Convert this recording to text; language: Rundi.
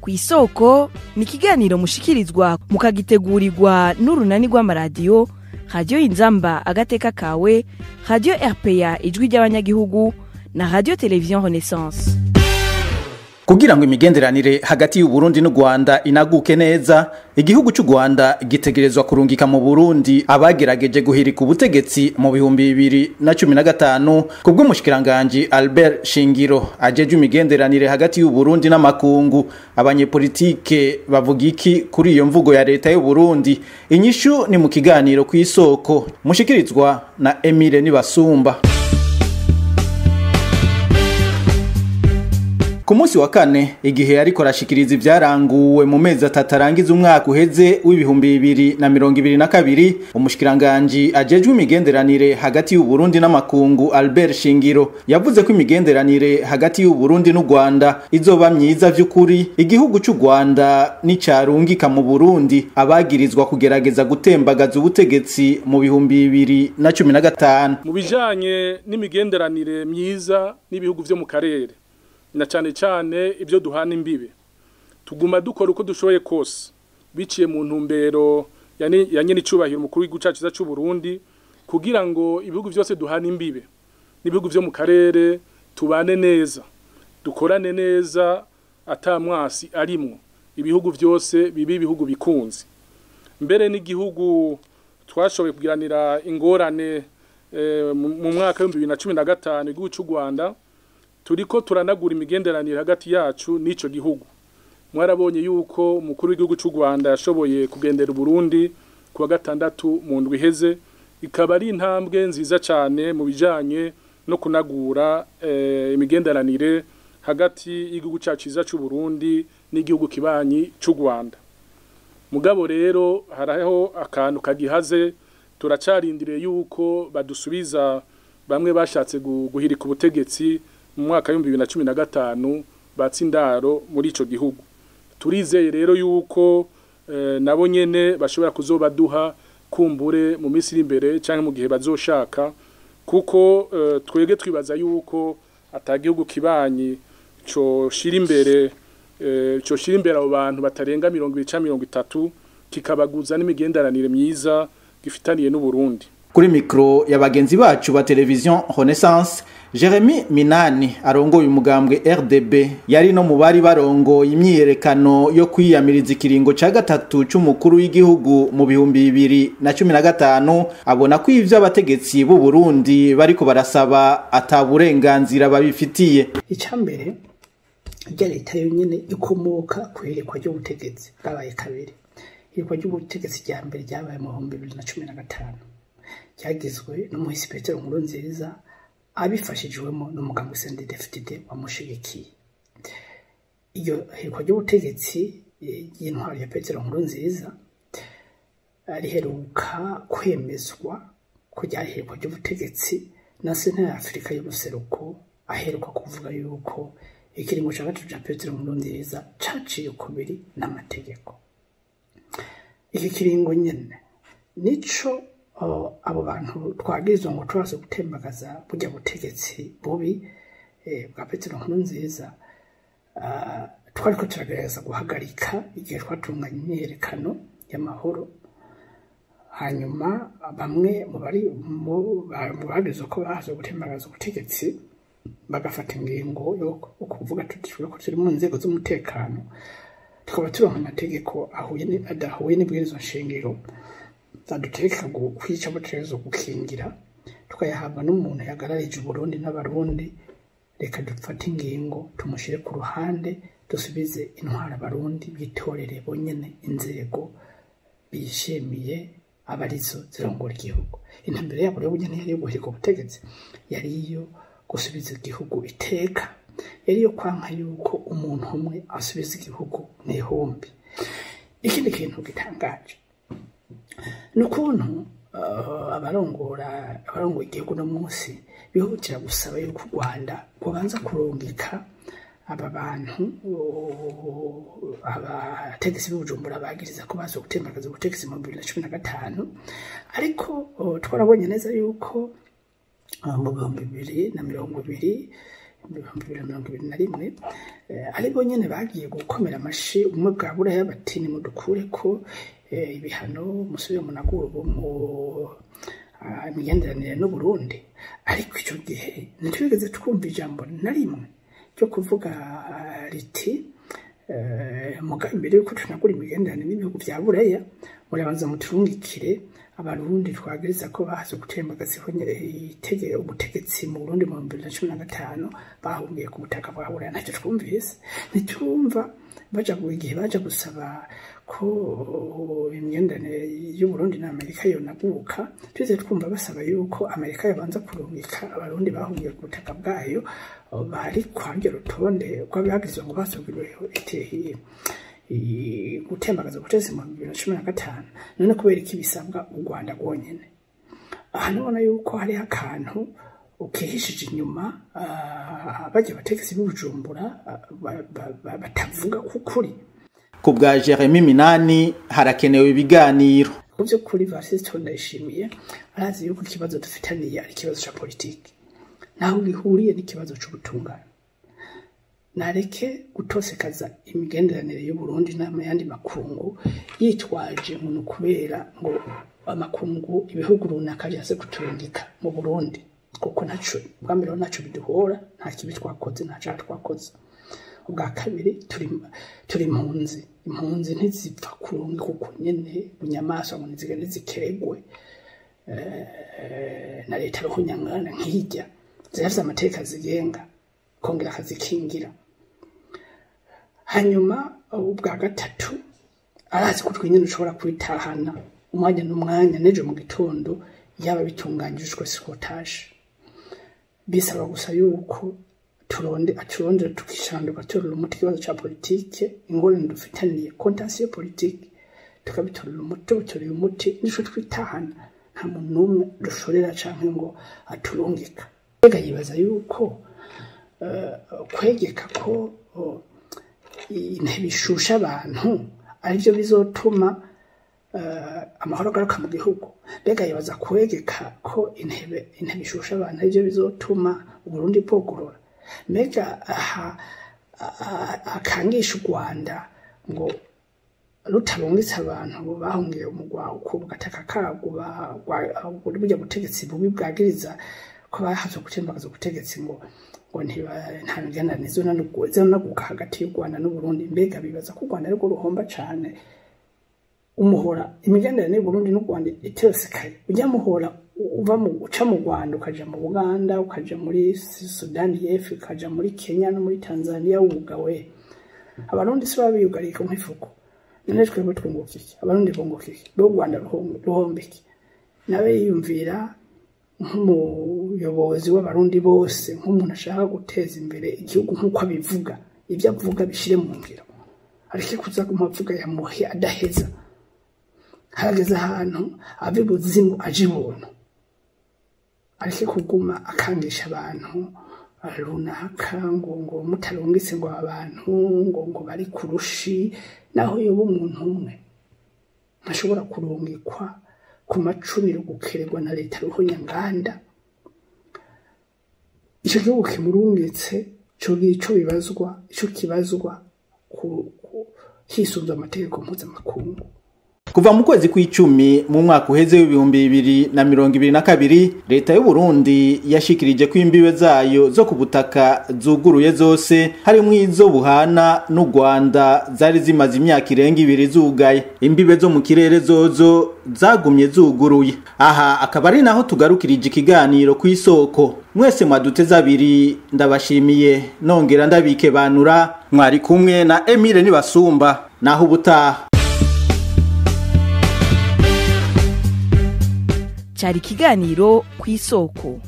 kw'isoko ni ikiganiro mushikirizwa mukagitegurirwa n'urunani rw'amaradiyo radio Inzamba agateka kawe, radio RPA ijwi ry'abanyagihugu na radio television Renaissance. Kugira ngo imigenderanire hagati y'u Burundi n'u Rwanda inaguke neza, igihugu cy'u Rwanda gitegerezwa kurungika mu Burundi abagerageje guhirika ubutegetsi mu 2015 kubw'umushikiranganji Albert Shingiro ajejwe imigenderanire hagati y'u Burundi n'amakungu. Abanyepolitike bavuga iki kuri iyo mvugo ya leta y'u Burundi? Inyishu ni mu kiganiro kw'isoko mushikirizwa na Emile Nibasumba. Ku munsi wa kane igihe ariko arashikiriza ivyaranguwe mu mezi atatarangiza umwaka uheze w'2022, umushikiranganji ajejwe imigenderanire hagati y'u Burundi n'amakungu Albert Shingiro yavuze ko imigenderanire hagati y'u Burundi n'u Rwanda izoba myiza vy'ukuri igihugu cy'u Rwanda n'icarungika mu Burundi abagirizwa kugerageza gutembagaza ubutegetsi mu 2015. Mu bijanye n'imigenderanire myiza n'ibihugu vyo mu karere na cyane ibyo duhana imbibe tuguma dukora uko dushoboye kose biciye mu ntumbero ya nyene icubahiro umukuru w'igihugu cyacu cy'u Burundi kugira ngo ibihugu byose duhana imbibe n'ibihugu vyo mu karere tubane neza dukorane neza atamwasi arimwo ibihugu byose bibi ibihugu bikunze mbere n'igihugu twashoboye kugiranira ingorane mu mwaka wa 2015 igihugu cy'u Rwanda turiko turanagura imigenderanire hagati yacu n'ico gihugu. Mwarabonye yuko umukuru w'igihugu cy'u Rwanda yashoboye kugendera Burundi kuwa gatandatu mu ndwi iheze, ikaba ari intambwe nziza cyane mu bijanye no kunagura imigenderanire hagati y'igihugu cyacu cy'u Burundi n'igihugu kibanyi cy'u Rwanda. Mugabo rero haraho akantu kagihaze, turacarindiriye yuko badusubiza bamwe bashatse guhirika ubutegetsi mu mwaka wa 2015 batsindaro muri ico gihugu. Turizeye rero yuko nabo nyene bashobora kuzobaduha kumbure mu minsi imbere canke mu gihe bazoshaka, kuko twege twibaza yuko atagihugu kibanyi co shira imbere abo bantu batarenga 20-30 kikabaguza n'imigenderanire myiza gifitaniye n'u Burundi. Kuri mikro ya bagenzi bacu ba television Renaissance, Jeremy Minani arongoye umugambwe RDB yari no mu bari barongoye imyiyerekano yo kwiyamiriza ikiringo ca gatatu c'umukuru w'igihugu mu 2015, abona ko ivyo abategetsi b'u Burundi bariko barasaba ataburenganzira babifitiye. Icambere rya leta yonyene ikomoka kwerekwa ry'ubutegetsi bwabaye kabiri. Irekwa ry'ubutegetsi rya mbere ryabaye mu 2015 cyagizwe n'umuhisi Petero Nkurunziza abifashijwemo n'umugambwe CNDD-FDD wamushigikiye. Iyo irekwa ry'ubutegetsi y'intwari ya Petero Nkurunziza riheruka kwemezwa kujya irekwa ry'ubutegetsi na Sena ya Afrika y'ubuseruko, aheruka kuvuga yuko ikiringo ca gatatu ca Petero Nkurunziza caciye kubiri n'amategeko. Iki kiringo nyene nico abo bantu twagirizwa ngo turaze gutembagaza burya butegetsi bubi bwa Petero Nkurunziza twariko turagerageza guhagarika igihe twatunganya imyerekano y'amahoro. Hanyuma bamwe mu bagirizwa ko bahaze gutembagaza ubutegetsi bagafata ingingo yo kuvuga tutishwe ko turi mu nzego z'umutekano, tukaba turonka amategeko adahuye n'ibwirizwa shingiro zadutegeka kwica abategerezwa gukingira, tukayahabwa n'umuntu yagararije Burundi n'abarundi. Reka dufate ingingo tumushire ku ruhande, dusubize intwara abarundi bitorere bonyene inzego bishimiye abarizo zirongora igihugu. Intumbero yabo rero nyene yari yo guhirika ubutegetsi, yari iyo gusubiza igihugu iteka, yari yo kwanka yuko umuntu umwe asubiza igihugu n'ihumbi. Ikindi kintu gitangaje nukuntu abarongoye igihugu no munsi bihutira gusaba yuko u Rwanda kubanza kurungika aba bantu abategetsi b'Ubujumbura bagiriza ko bazo gutembagaza ubutegetsi mu 2015, ariko twarabonye neza yuko mu 2020 2021 aribo nyene bagiye gukomera amashi umwe bwa buraya bati ni mudukure ko ibihano musubire munaguru mu imigenderanire n'u Burundi. Ariko icyo gihe ntitwigeze twumva ijambo na rimwe ryo kuvuga riti imbere yuko tunagura imigenderanire n'ibihugu vya buraya murabanza muturungikire abarundi twagiriza ko bahaze gutembagaza ubutegetsi mu Burundi mu 2015 bahungiye ku butaka bwa buraya. Ntacyo twumvise, ntitumva baja igihe baja gusaba ko imigenderanire y'u Burundi na Amerika yonaguka, tuze twumva basaba yuko Amerika yabanza kurungika abarundi bahungiye ku butaka bwayo bari kwabyo rutonde rw'abagirizwa ngo basubiriweho gutembagaza ubutegetsi mu 2015. None kubera iki bisabwa u Rwanda rwonyene? Aha nabona yuko hari akantu ukihishije inyuma bajya bategetsi b'Ubujumbura batavuga kuri. Ku bwa Jeremy Minani harakenewe ibiganiro. Kuvyo kuri Varsito ndayishimiye arazi yuko ikibazo dufitaniye ari ikibazo ca politiki, naho bihuriye n'ikibazo c'ubutungane. Nareke gutosekaza imigenderanire y'u Burundi n'ayandi makungu yitwaje umuntu kubera ngo amakungu ibihugu runaka byase kuturungika mu Burundi, kuko naco bwambere naco biduhora, nta kibi twakoze, nta cyaha twakoze. Ubwa kabiri turi impunzi ntizipfa kurunga kuko nyene bunyamaswa ngo nizigende zikeregwe na leta ruhunyangana nkijya zihafite amateka zigenga kongera akazikingira. Hanyuma ubwa gatatu arazi ko twenyene ushobora kwitahana umwanya n'umwanya nejo mu gitondo yaba bitunganyijwe sikotage. Bisaba gusa yuko turondera tukishanduka turura umuti kibazo ca politike, ingorane dufitaniye contentieux politique tukabitorera umuti nico twitahana, nta muntu n'umwe dushorera canke ngo aturungika. Mbega yibaza yuko kwegeka ko intebe ishusha abantu arivyo bizotuma amahoro agaruka mu gihugu. Mbega yibaza kwegeka ko intebe ishusha abantu arivyo bizotuma Uburundi bwogorora. Mbega akangisha u Rwanda ngo rutarungitse abantu bahungiye umugwa ku gataka kago burya butegetsi bubi bwagiriza ko bahaze gutembagaza ubutegetsi ngo nta migenderanire zonaguka hagati y'u Rwanda n'u Burundi. Mbega bibaza ko u Rwanda ariko ruhomba cane umuhora imigenderanire y'u Burundi n'u Rwanda itesekaye. Ujya muhora uca mu Rwanda ukaja mu Uganda ukaja muri Sudani y'Epfo ukaja muri Kenya no muri Tanzania ubugawe. Abarundi si babiyugarika nk'ifuko. None twebwe twungukiki, abarundi bungukiki, bo Rwanda ruhombiki. Nawe yiyumvira nk'umuyobozi w'abarundi bose, nk'umuntu ashaka guteza imbere igihugu nk'uko abivuga, ibyo avuga bishire mu ngiro. Ariko kuza kumavuga yamuhe adaheza. Harageze ahantu abibuzimu aje ibuntu. Ariko kuguma akangisha abantu runaka ngo mutarungitse ngo abantu ngo bari kurushi, naho yoba umuntu umwe ntashobora kurungikwa ku macuniro gukererwa na leta ruhunyanganda. Ico gihugu kimurungitse ico kibazwa hisunzwe amategeko mpuzamakungu. Kuva mu kwezi kw'icumi mu mwaka uheze w'2022 leta y'u Burundi yashikirije ko imbibe zayo zo ku butaka zuguruye zose harimo izo buhana n'u Rwanda zari zimaze imyaka irenga 2 zugaye. Imbibe zo mu kirere zozo zagumye zuguruye. Aha akaba ari naho tugarukirije ikiganiro kw'isoko. Mwese mwaduteza abiri ndabashimiye nongera ndabike banura, mwari kumwe na Emile Nibasumba. Naho ubutaha. Cyari ikiganiro kw'isoko.